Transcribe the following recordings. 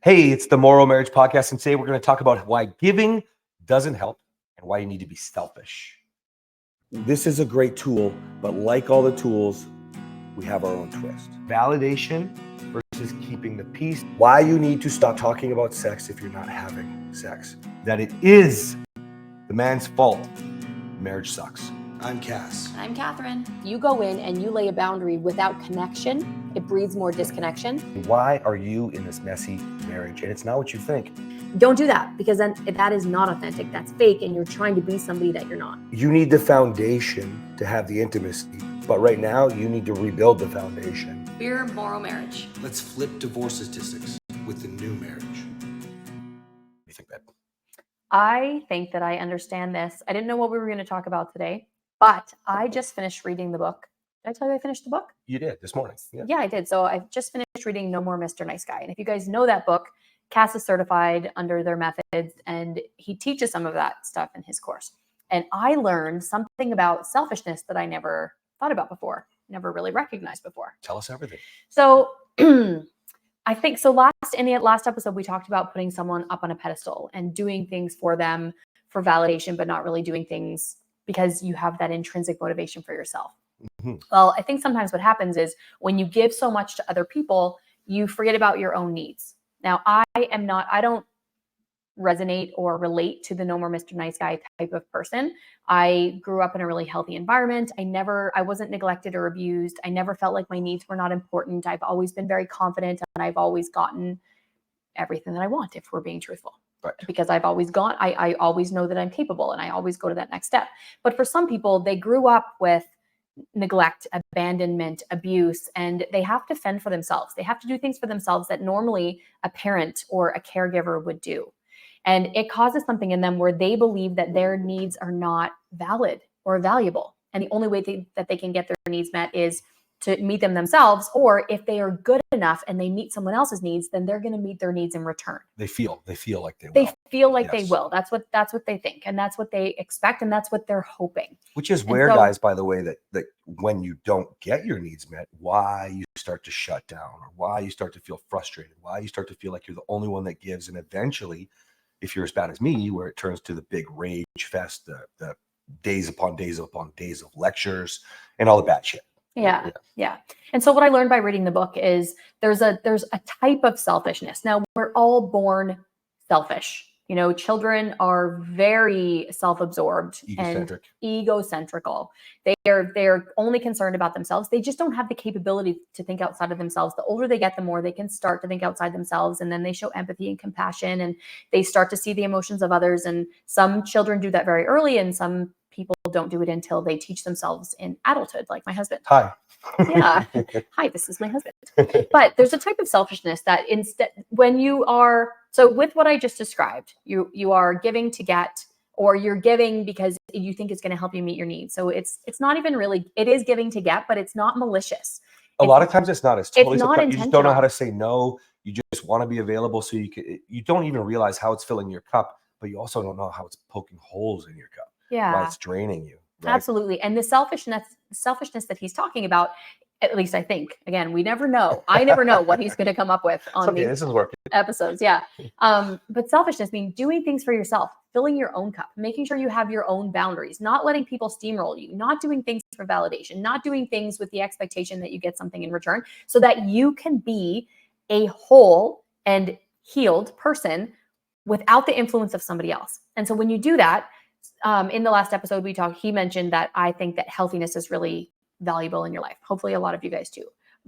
Hey, it's the Morrow Marriage podcast, and today we're going to talk about why giving doesn't help and why you need to be selfish. This is a great tool, but like all the tools, we have our own twist. Validation versus keeping the peace. Why you need to stop talking about sex if you're not having sex. That it is the man's fault. Marriage sucks. I'm Cass. I'm Kathryn. You go in and you lay a boundary without connection. It breeds more disconnection. Why are you in this messy marriage? And it's not what you think. Don't do that, because then that is not authentic. That's fake, and you're trying to be somebody that you're not. You need the foundation to have the intimacy, but right now you need to rebuild the foundation. We're Morrow Marriage. Let's flip divorce statistics with the new marriage. What do you think, babe? I think that I understand this. I didn't know what we were going to talk about today, but I just finished reading the book. Did I tell you I finished the book? You did this morning. Yeah, I did. So I've just finished reading No More Mr. Nice Guy. And if you guys know that book, Cass is certified under their methods, and he teaches some of that stuff in his course. And I learned something about selfishness that I never thought about before, never really recognized before. Tell us everything. So I think in the last episode, we talked about putting someone up on a pedestal and doing things for them for validation, but not really doing things because you have that intrinsic motivation for yourself. Mm-hmm. Well, I think sometimes what happens is when you give so much to other people, you forget about your own needs. Now, I don't resonate or relate to the No More Mr. Nice Guy type of person. I grew up in a really healthy environment. I wasn't neglected or abused. I never felt like my needs were not important. I've always been very confident, and I've always gotten everything that I want, if we're being truthful. Right. Because I always know that I'm capable, and I always go to that next step. But for some people, they grew up with neglect, abandonment, abuse, and they have to fend for themselves. They have to do things for themselves that normally a parent or a caregiver would do. And it causes something in them where they believe that their needs are not valid or valuable. And the only way that they can get their needs met is to meet them themselves, or if they are good enough and they meet someone else's needs, then they're going to meet their needs in return. They feel like they will. They feel like Yes. they will. That's what they think, and that's what they expect, and that's what they're hoping. Which is where, guys, by the way, that when you don't get your needs met, why you start to shut down, or why you start to feel frustrated, why you start to feel like you're the only one that gives, and eventually, if you're as bad as me, where it turns to the big rage fest, the days upon days upon days of lectures and all the bad shit. Yeah. And so what I learned by reading the book is there's a type of selfishness. Now, we're all born selfish. You know, children are very self-absorbed and egocentrical. They're only concerned about themselves. They just don't have the capability to think outside of themselves. The older they get, the more they can start to think outside themselves, and then they show empathy and compassion, and they start to see the emotions of others. And some children do that very early, and some people don't do it until they teach themselves in adulthood, like my husband. Hi. Yeah. Hi, this is my husband. But there's a type of selfishness that with what I just described, you are giving to get, or you're giving because you think it's going to help you meet your needs. So it's not even really, it is giving to get, but it's not malicious. A lot of times it's not. It's totally not you just don't know how to say no. You just want to be available, so you don't even realize how it's filling your cup, but you also don't know how it's poking holes in your cup. Yeah. Why it's draining you. Right? Absolutely. And the selfishness that he's talking about, at least I think, again, we never know. I never know what he's going to come up with on these this is working. episodes. Yeah. But selfishness means doing things for yourself, filling your own cup, making sure you have your own boundaries, not letting people steamroll you, not doing things for validation, not doing things with the expectation that you get something in return, so that you can be a whole and healed person without the influence of somebody else. And so when you do that, in the last episode he mentioned that I think that healthiness is really valuable in your life. Hopefully a lot of you guys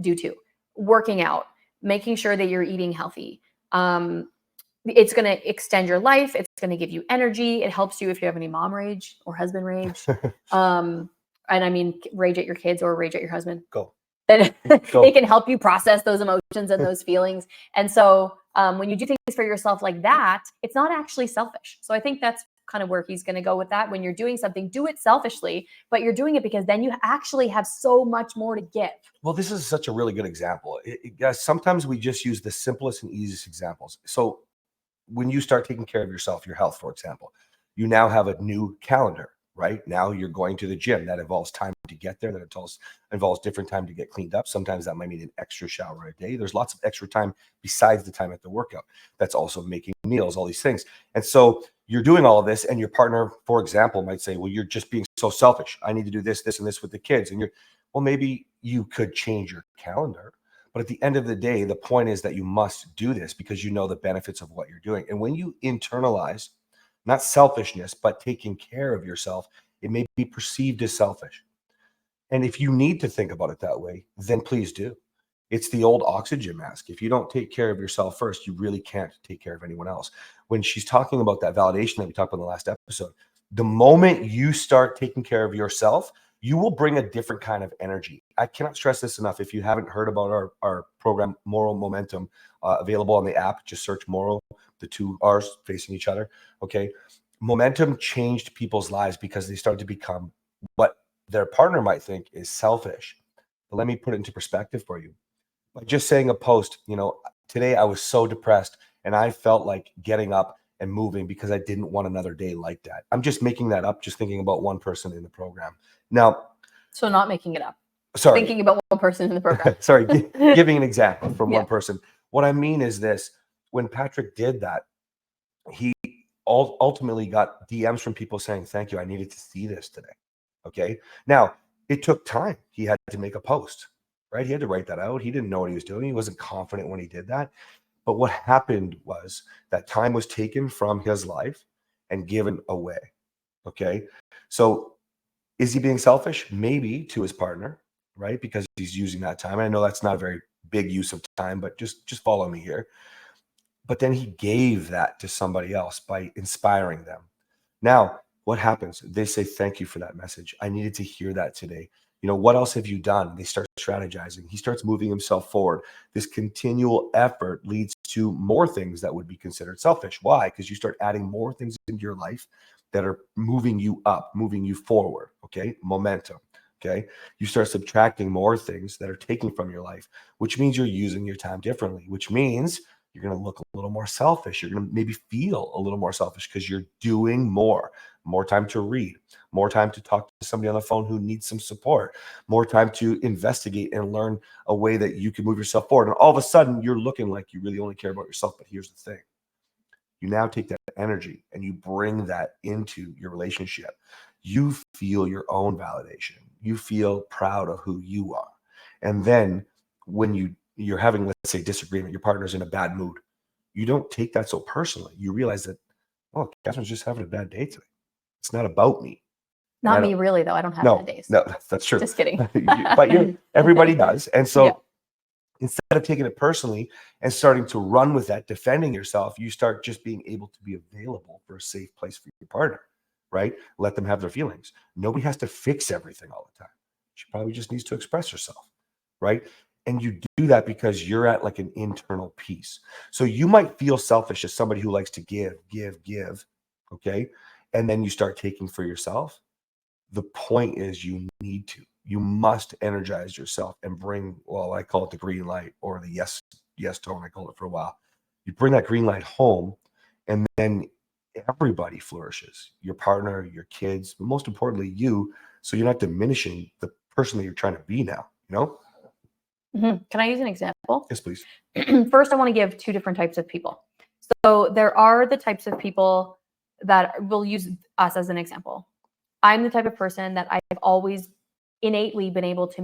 do too. Working out, making sure that you're eating healthy. It's going to extend your life. It's going to give you energy. It helps you if you have any mom rage or husband rage. And I mean, rage at your kids or rage at your husband. Go. It can help you process those emotions and those feelings. And so when you do things for yourself like that, it's not actually selfish. So I think that's kind of where he's going to go with that. When you're doing something, do it selfishly, but you're doing it because then you actually have so much more to give. Well, this is such a really good example. Guys, sometimes we just use the simplest and easiest examples. So when you start taking care of yourself, your health, for example, you now have a new calendar, right? Now you're going to the gym. That involves time to get there. That involves different time to get cleaned up. Sometimes that might mean an extra shower a day. There's lots of extra time besides the time at the workout. That's also making meals, all these things. And so you're doing all of this, and your partner, for example, might say, well, you're just being so selfish. I need to do this, this, and this with the kids. And well, maybe you could change your calendar. But at the end of the day, the point is that you must do this because you know the benefits of what you're doing. And when you internalize, not selfishness, but taking care of yourself, it may be perceived as selfish. And if you need to think about it that way, then please do. It's the old oxygen mask. If you don't take care of yourself first, you really can't take care of anyone else. When she's talking about that validation that we talked about in the last episode, the moment you start taking care of yourself, you will bring a different kind of energy. I cannot stress this enough. If you haven't heard about our program, Morrow Momentum, available on the app, just search Morrow, the two R's facing each other. Okay. Momentum changed people's lives because they started to become what their partner might think is selfish. But let me put it into perspective for you. By just saying a post, today I was so depressed and I felt like getting up and moving because I didn't want another day like that. I'm just making that up, just thinking about one person in the program. Now, So not making it up. Sorry. Thinking about one person in the program. Sorry, giving an example from Yeah. one person. What I mean is this: when Patrick did that, he ultimately got DMs from people saying, "Thank you, I needed to see this today." Okay. Now, it took time. He had to make a post, right? He had to write that out. He didn't know what he was doing. He wasn't confident when he did that. But what happened was that time was taken from his life and given away. Okay. So is he being selfish? Maybe to his partner, right? Because he's using that time. And I know that's not a very big use of time, but just follow me here. But then he gave that to somebody else by inspiring them. Now, what happens? They say, thank you for that message. I needed to hear that today. What else have you done? They start strategizing. He starts moving himself forward. This continual effort leads to more things that would be considered selfish. Why? Because you start adding more things into your life that are moving you up, moving you forward. Okay. Momentum. Okay. You start subtracting more things that are taken from your life, which means you're using your time differently, which means you're going to look a little more selfish. You're going to maybe feel a little more selfish because you're doing more time to read, more time to talk to somebody on the phone who needs some support, more time to investigate and learn a way that you can move yourself forward. And all of a sudden you're looking like you really only care about yourself. But here's the thing. You now take that energy and you bring that into your relationship. You feel your own validation. You feel proud of who you are. And then when you're having, let's say, disagreement, your partner's in a bad mood, you don't take that so personally. You realize that, oh, Kathryn's just having a bad day today. It's not about me. Not me, really, though. I don't have bad days. No, that's true. Just kidding. But everybody does. And so Yeah. instead of taking it personally and starting to run with that, defending yourself, you start just being able to be available for a safe place for your partner, right? Let them have their feelings. Nobody has to fix everything all the time. She probably just needs to express herself, right? And you do that because you're at like an internal peace. So you might feel selfish as somebody who likes to give, okay? And then you start taking for yourself. The point is you must energize yourself and bring, well, I call it the green light or the yes tone. I called it for a while. You bring that green light home and then everybody flourishes, your partner, your kids, but most importantly, you. So you're not diminishing the person that you're trying to be now, Mm-hmm. Can I use an example? Yes, please. First, I want to give two different types of people. So there are the types of people that will use us as an example. I'm the type of person that I've always innately been able to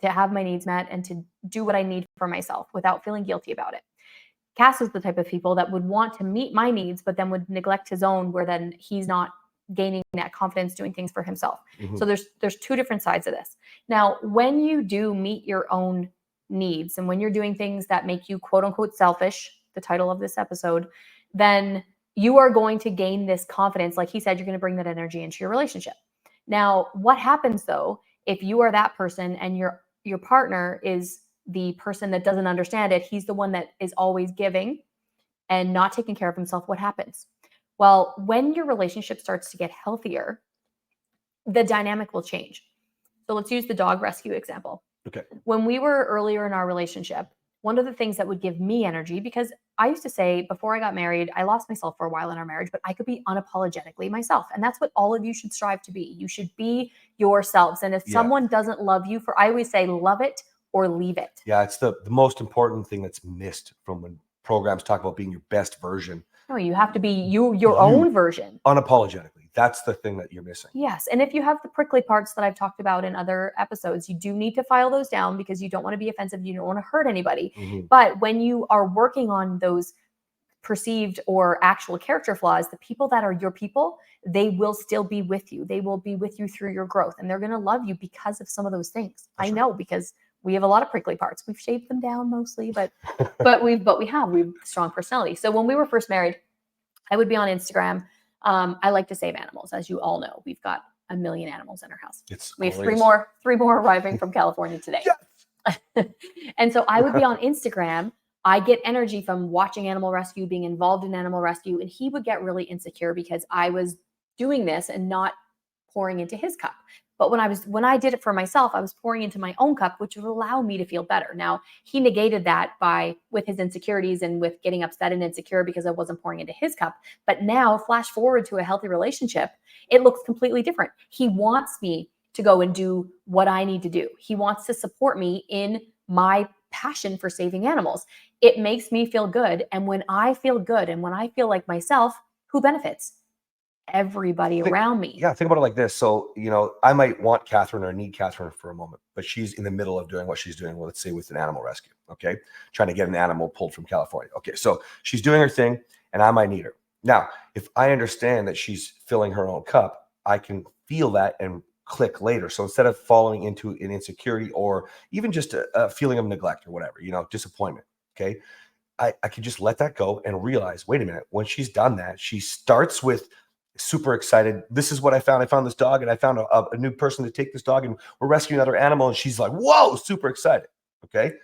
have my needs met and to do what I need for myself without feeling guilty about it. Cass is the type of people that would want to meet my needs, but then would neglect his own, where then he's not gaining that confidence doing things for himself. Mm-hmm. So there's two different sides of this. Now, when you do meet your own needs and when you're doing things that make you quote unquote selfish, the title of this episode, then you are going to gain this confidence. Like he said, you're going to bring that energy into your relationship. Now, what happens though, if you are that person and your partner is the person that doesn't understand it, he's the one that is always giving and not taking care of himself, what happens? Well, when your relationship starts to get healthier, the dynamic will change. So let's use the dog rescue example. Okay. When we were earlier in our relationship, one of the things that would give me energy, because I used to say before I got married, I lost myself for a while in our marriage, but I could be unapologetically myself. And that's what all of you should strive to be. You should be yourselves. And if Yeah. someone doesn't love you I always say, love it or leave it. Yeah, it's the most important thing that's missed from when programs talk about being your best version. No, you have to be your own version. Unapologetically. That's the thing that you're missing. Yes. And if you have the prickly parts that I've talked about in other episodes, you do need to file those down because you don't want to be offensive. You don't want to hurt anybody. Mhm. But when you are working on those perceived or actual character flaws, the people that are your people, they will still be with you. They will be with you through your growth, and they're going to love you because of some of those things. That's I right. know, because we have a lot of prickly parts. We've shaved them down mostly, but we have strong personality. So when we were first married, I would be on Instagram. I like to save animals, as you all know. We've got a million animals in our house. We have glorious. three more arriving from California today. Yes. And so I would be on Instagram. I get energy from watching animal rescue, being involved in animal rescue, and he would get really insecure because I was doing this and not pouring into his cup. But when I did it for myself, I was pouring into my own cup, which would allow me to feel better. Now, he negated that with his insecurities and with getting upset and insecure because I wasn't pouring into his cup. But now, flash forward to a healthy relationship, it looks completely different. He wants me to go and do what I need to do. He wants to support me in my passion for saving animals. It makes me feel good. And when I feel good and when I feel like myself, who benefits? Everybody around me. Yeah, think about it like this. So, I might want Kathryn or need Kathryn for a moment, but she's in the middle of doing what she's doing, let's say with an animal rescue, okay? Trying to get an animal pulled from California. Okay, so she's doing her thing and I might need her. Now, if I understand that she's filling her own cup, I can feel that and click later. So instead of falling into an insecurity or even just a feeling of neglect or whatever, disappointment, okay? I could just let that go and realize, wait a minute, when she's done that, she starts with super excited. This is what I found. I found this dog and I found a new person to take this dog and we're rescuing another animal. And she's like, whoa, super excited. Okay.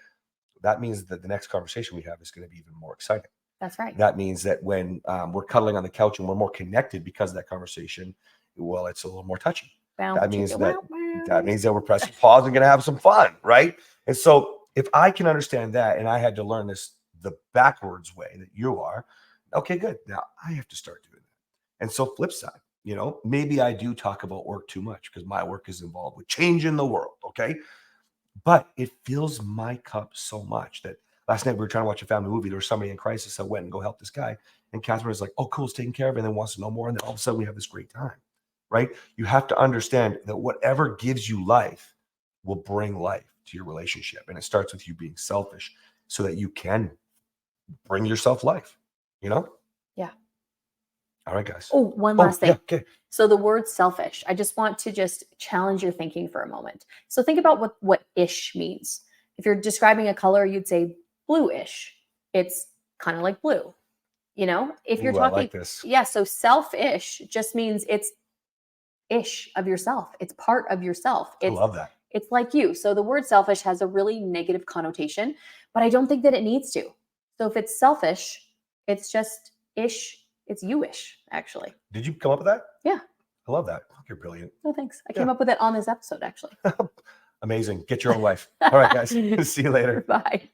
That means that the next conversation we have is going to be even more exciting. That's right. That means that when we're cuddling on the couch and we're more connected because of that conversation, well, it's a little more touchy. That means that we're pressing pause and going to have some fun. Right. And so if I can understand that, and I had to learn this the backwards way that you are, okay, good. Now I have to start doing that. And so flip side, maybe I do talk about work too much because my work is involved with changing the world. Okay. But it fills my cup so much that last night we were trying to watch a family movie. There was somebody in crisis that went and go help this guy. And Kathryn was like, oh, cool, it's taken care of. And then wants to know more. And then all of a sudden we have this great time, right? You have to understand that whatever gives you life will bring life to your relationship. And it starts with you being selfish so that you can bring yourself life, Yeah. All right, guys. Oh, one last thing. Yeah, okay. So the word selfish, I just want to challenge your thinking for a moment. So think about what ish means. If you're describing a color, you'd say bluish. It's kind of like blue. If you're talking, I like this. Yeah. So selfish just means it's ish of yourself. It's part of yourself. I love that. It's like you. So the word selfish has a really negative connotation, but I don't think that it needs to. So if it's selfish, it's just ish. It's you-ish, actually. Did you come up with that? Yeah. I love that. You're brilliant. Oh, thanks. I came up with it on this episode, actually. Amazing. Get your own wife. All right, guys. See you later. Bye.